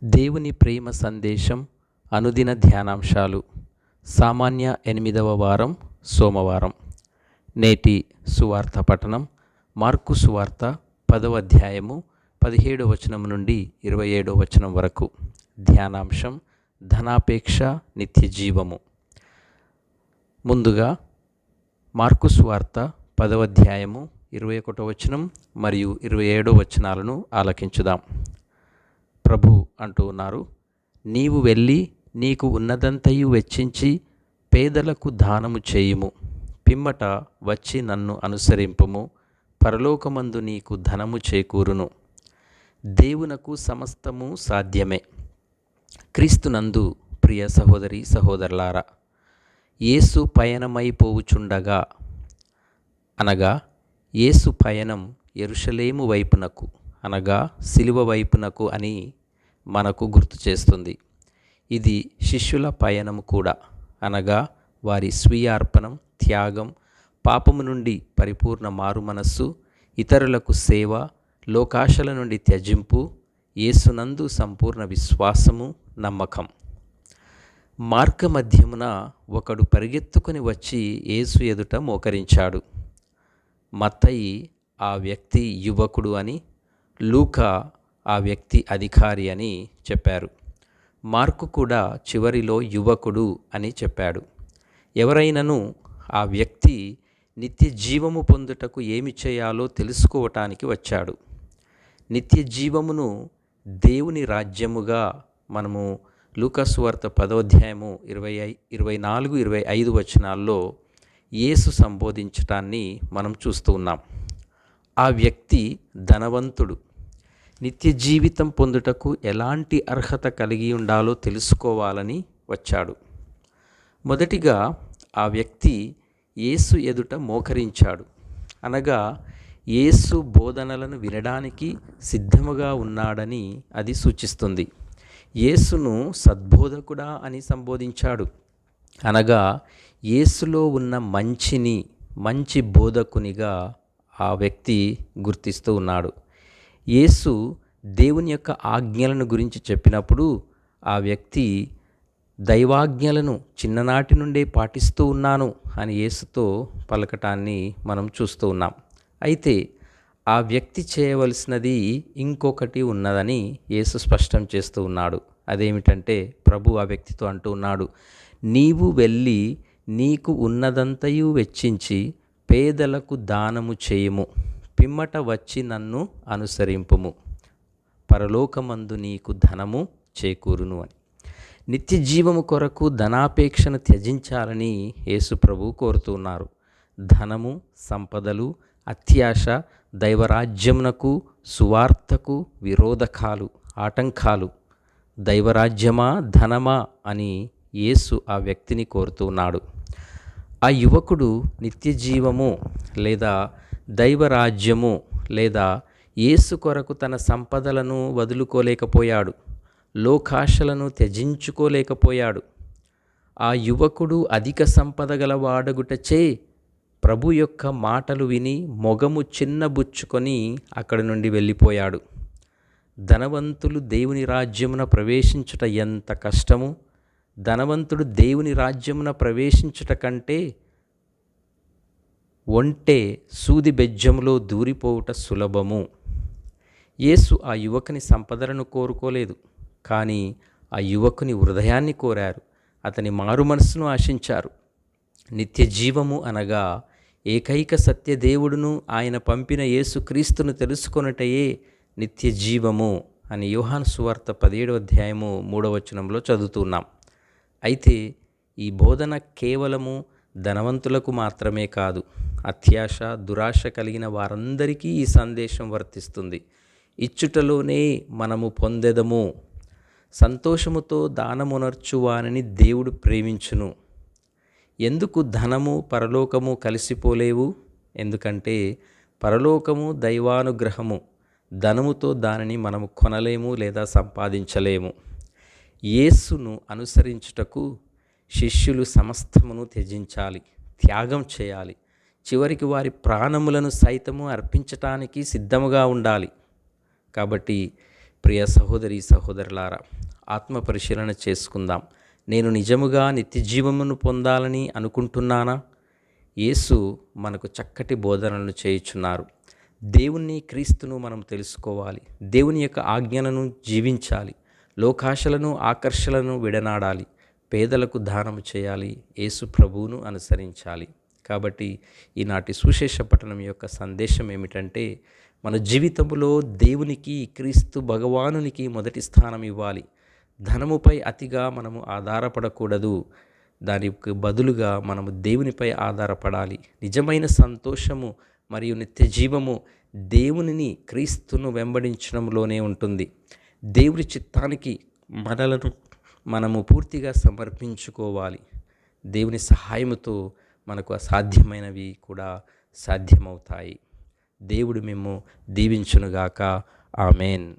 దేవుని ప్రేమ సందేశం అనుదిన ధ్యానాంశాలు సామాన్య 8వ వారం సోమవారం. నేటి సువార్త పఠనం మార్కు సువార్త 10వ అధ్యాయము 17వ వచనం నుండి 27వ వచనం వరకు. ధ్యానాంశం ధనాపేక్ష నిత్య జీవము. ముందుగా మార్కు సువార్త 10వ అధ్యాయము 21వ వచనం మరియు 27వ వచనాలను ఆలకించుదాం. ప్రభు అంటూ ఉన్నారు, నీవు వెళ్ళి నీకు ఉన్నదంతయు వెచ్చించి పేదలకు దానము చేయుము, పిమ్మట వచ్చి నన్ను అనుసరింపుము, పరలోకమందు నీకు ధనము చేకూరును. దేవునకు సమస్తము సాధ్యమే. క్రీస్తునందు ప్రియ సహోదరి సహోదరులారా, యేసు పయనమైపోవుచుండగా, అనగా యేసు పయనం యెరూషలేము వైపునకు అనగా సిలువ వైపునకు అని మనకు గుర్తు చేస్తుంది. ఇది శిష్యుల పయనం కూడా, అనగా వారి స్వీయార్పణం, త్యాగం, పాపము నుండి పరిపూర్ణ మారుమనస్సు, ఇతరులకు సేవ, లోకాశల నుండి త్యజింపు, యేసునందు సంపూర్ణ విశ్వాసము, నమ్మకం. మార్గమధ్యమున ఒకడు పరిగెత్తుకొని వచ్చి యేసు ఎదుట మోకరించాడు. మత్తయి ఆ వ్యక్తి యువకుడు అని, లూకా ఆ వ్యక్తి అధికారి అని చెప్పారు. మార్కు కూడా చివరిలో యువకుడు అని చెప్పాడు. ఎవరైనను ఆ వ్యక్తి నిత్య జీవము పొందుటకు ఏమి చేయాలో తెలుసుకోవటానికి వచ్చాడు. నిత్య జీవమును దేవుని రాజ్యముగా మనము లూకా సువార్త 10వ అధ్యాయము 24, 25 వచనాల్లో యేసు సంబోధించటాన్ని మనం చూస్తూ ఉన్నాం. ఆ వ్యక్తి ధనవంతుడు. నిత్య జీవితం పొందుటకు ఎలాంటి అర్హత కలిగి ఉండాలో తెలుసుకోవాలని వచ్చాడు. మొదటిగా ఆ వ్యక్తి యేసు ఎదుట మోకరించాడు, అనగా యేసు బోధనలను వినడానికి సిద్ధముగా ఉన్నాడని అది సూచిస్తుంది. యేసును సద్బోధకుడా అని సంబోధించాడు, అనగా యేసులో ఉన్న మంచి బోధకునిగా ఆ వ్యక్తి గుర్తిస్తూ ఉన్నాడు. యేసు దేవుని యొక్క ఆజ్ఞలను గురించి చెప్పినప్పుడు ఆ వ్యక్తి దైవాజ్ఞలను చిన్ననాటి నుండే పాటిస్తూ ఉన్నాను అని యేసుతో పలకటాన్ని మనం చూస్తూ ఉన్నాం. అయితే ఆ వ్యక్తి చేయవలసినది ఇంకొకటి ఉన్నదని యేసు స్పష్టం చేస్తూ ఉన్నాడు. అదేమిటంటే, ప్రభు ఆ వ్యక్తితో అంటూ ఉన్నాడు, నీవు వెళ్ళి నీకు ఉన్నదంతయు వెచ్చించి పేదలకు దానము చేయుము, పిమ్మట వచ్చి నన్ను అనుసరింపుము, పరలోకమందు నీకు ధనము చేకూరును అని. నిత్య జీవము కొరకు ధనాపేక్షను త్యజించాలని యేసు ప్రభు కోరుతున్నారు. ధనము, సంపదలు, అత్యాశ దైవరాజ్యమునకు, సువార్తకు విరోధకాలు, ఆటంకాలు. దైవరాజ్యమా ధనమా అని యేసు ఆ వ్యక్తిని కోరుతున్నాడు. ఆ యువకుడు నిత్య జీవము లేదా దైవరాజ్యము లేదా యేసు కొరకు తన సంపదలను వదులుకోలేకపోయాడు, లోకాశలను త్యజించుకోలేకపోయాడు. ఆ యువకుడు అధిక సంపద గలవాడగుటచే ప్రభు యొక్క మాటలు విని మొగము చిన్నబుచ్చుకొని అక్కడి నుండి వెళ్ళిపోయాడు. ధనవంతులు దేవుని రాజ్యమున ప్రవేశించుట ఎంత కష్టము! ధనవంతుడు దేవుని రాజ్యమున ప్రవేశించుట కంటే ఒంటె సూది బెజ్జములో దూరిపోవుట సులభము. యేసు ఆ యువకుని సంపదలను కోరుకోలేదు, కానీ ఆ యువకుని హృదయాన్ని కోరారు, అతని మారు మనస్సును ఆశించారు. నిత్య జీవము అనగా ఏకైక సత్యదేవుడును ఆయన పంపిన యేసు క్రీస్తును తెలుసుకొనుటయే నిత్య జీవము అని యోహాను సువార్త 17వ అధ్యాయము 3వ వచనంలో చదువుతున్నాం. అయితే ఈ బోధన కేవలము ధనవంతులకు మాత్రమే కాదు, అత్యాశ, దురాశ కలిగిన వారందరికీ ఈ సందేశం వర్తిస్తుంది. ఇచ్చుటలోనే మనము పొందెదము, సంతోషముతో దానమునర్చువానిని దేవుడు ప్రేమించును. ఎందుకు ధనము పరలోకము కలిసిపోలేవు? ఎందుకంటే పరలోకము దైవానుగ్రహము. ధనముతో దానిని మనము కొనలేము లేదా సంపాదించలేము. యేసును అనుసరించుటకు శిష్యులు సమస్తమును త్యజించాలి, త్యాగం చేయాలి, చివరికి వారి ప్రాణములను సైతము అర్పించటానికి సిద్ధముగా ఉండాలి. కాబట్టి ప్రియ సహోదరి సహోదరులారా, ఆత్మ పరిశీలన చేసుకుందాం. నేను నిజముగా నిత్య జీవమును పొందాలని అనుకుంటున్నానా? యేసు మనకు చక్కటి బోధనలను చేయుచున్నారు. దేవుణ్ణి, క్రీస్తును మనం తెలుసుకోవాలి. దేవుని యొక్క ఆజ్ఞలను జీవించాలి. లోకాశలను, ఆకర్షలను విడనాడాలి. పేదలకు దానము చేయాలి. యేసు ప్రభువును అనుసరించాలి. కాబట్టి ఈనాటి సువిశేష పఠనం యొక్క సందేశం ఏమిటంటే, మన జీవితంలో దేవునికి, క్రీస్తు భగవానునికి మొదటి స్థానం ఇవ్వాలి. ధనముపై అతిగా మనము ఆధారపడకూడదు. దానికి బదులుగా మనము దేవునిపై ఆధారపడాలి. నిజమైన సంతోషము మరియు నిత్య జీవము దేవునిని, క్రీస్తును వెంబడించడంలోనే ఉంటుంది. దేవుని చిత్తానికి మనము పూర్తిగా సమర్పించుకోవాలి. దేవుని సహాయముతో మనకు అసాధ్యమైనవి కూడా సాధ్యమవుతాయి. దేవుడు మిమ్ము దీవించునుగాక. ఆమేన్.